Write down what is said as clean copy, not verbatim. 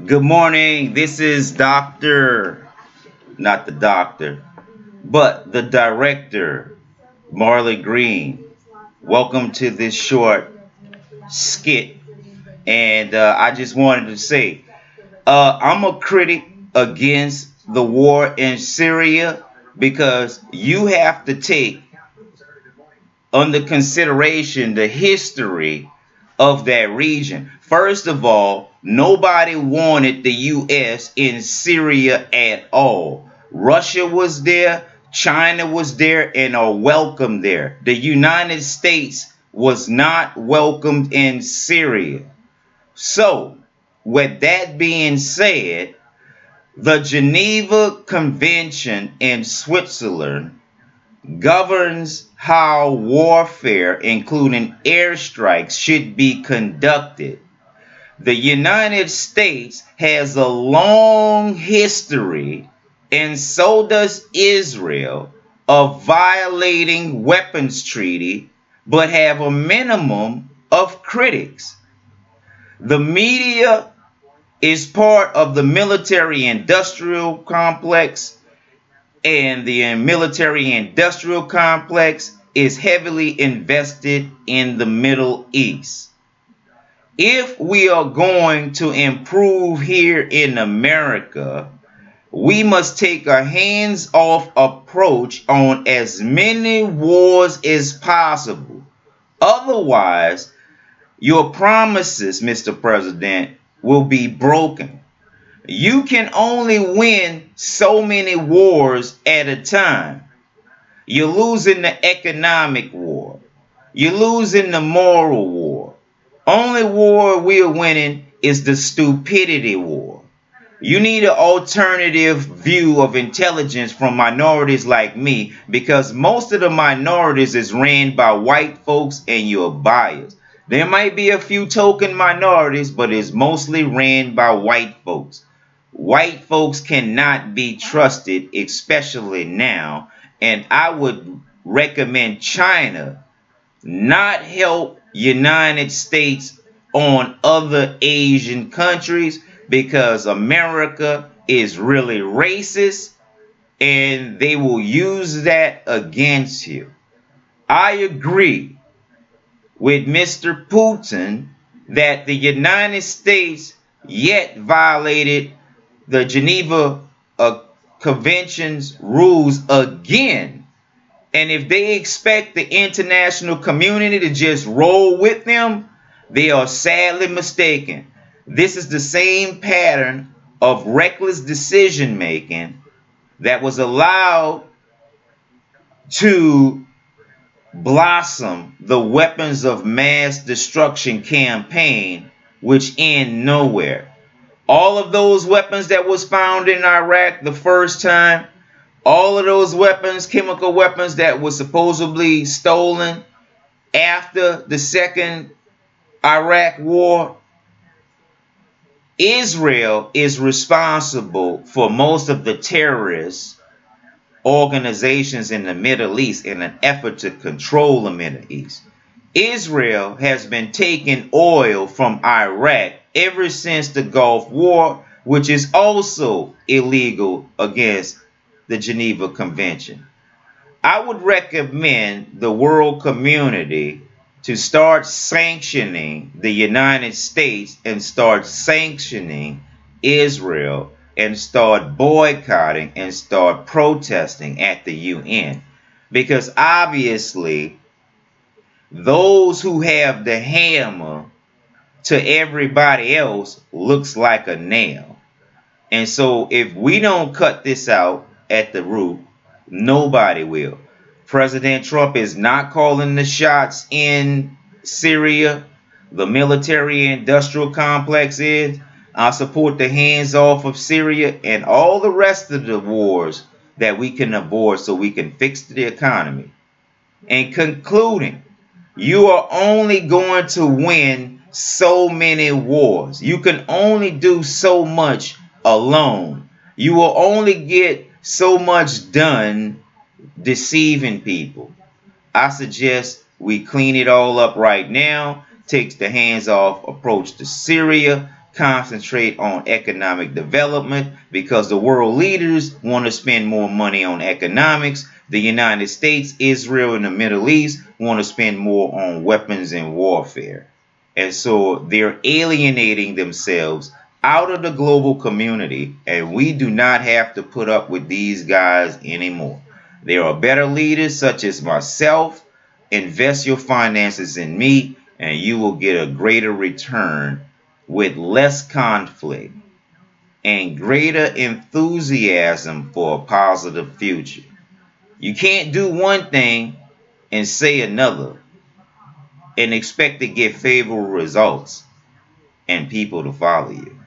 Good morning. This is not the doctor, but the director, Marley Green. Welcome to this short skit. And I just wanted to say, I'm a critic against the war in Syria because you have to take under consideration the history of that region. First of all, nobody wanted the U.S. in Syria at all. Russia was there, China was there, and are welcome there. The United States was not welcomed in Syria. So, with that being said, the Geneva Convention in Switzerland governs how warfare, including airstrikes, should be conducted. The United States has a long history, and so does Israel, of violating weapons treaty, but have a minimum of critics. The media is part of the military industrial complex, and the military industrial complex is heavily invested in the Middle East. If we are going to improve here in America, we must take a hands-off approach on as many wars as possible. Otherwise, your promises, Mr. President, will be broken. You can only win so many wars at a time. You're losing the economic war. You're losing the moral war. Only war we're winning is the stupidity war. You need an alternative view of intelligence from minorities like me, because most of the minorities is ran by white folks and you're biased. There might be a few token minorities, but it's mostly ran by white folks. White folks cannot be trusted, especially now, and I would recommend China not help United States on other Asian countries, because America is really racist and they will use that against you. I agree with Mr. Putin that the United States yet violated the Geneva Convention's rules again. And if they expect the international community to just roll with them, they are sadly mistaken. This is the same pattern of reckless decision making that was allowed to blossom the weapons of mass destruction campaign, which end nowhere. All of those weapons that was found in Iraq the first time, all of those weapons, chemical weapons that were supposedly stolen after the second Iraq war, Israel is responsible for most of the terrorist organizations in the Middle East in an effort to control the Middle East. Israel has been taking oil from Iraq ever since the Gulf War, which is also illegal against the Geneva Convention. I would recommend the world community to start sanctioning the United States and start sanctioning Israel and start boycotting and start protesting at the UN. Because obviously, those who have the hammer to everybody else looks like a nail. And so if we don't cut this out at the root, nobody will. President Trump is not calling the shots in Syria. The military industrial complex is. I support the hands off of Syria and all the rest of the wars that we can avoid so we can fix the economy. And concluding, you are only going to win so many wars. You can only do so much alone. You will only get so much done deceiving people. I suggest we clean it all up right now, take the hands-off approach to Syria, concentrate on economic development because the world leaders want to spend more money on economics. The United States, Israel, and the Middle East want to spend more on weapons and warfare. And so they're alienating themselves out of the global community, and we do not have to put up with these guys anymore. There are better leaders such as myself. Invest your finances in me, and you will get a greater return with less conflict and greater enthusiasm for a positive future. You can't do one thing and say another and expect to get favorable results and people to follow you.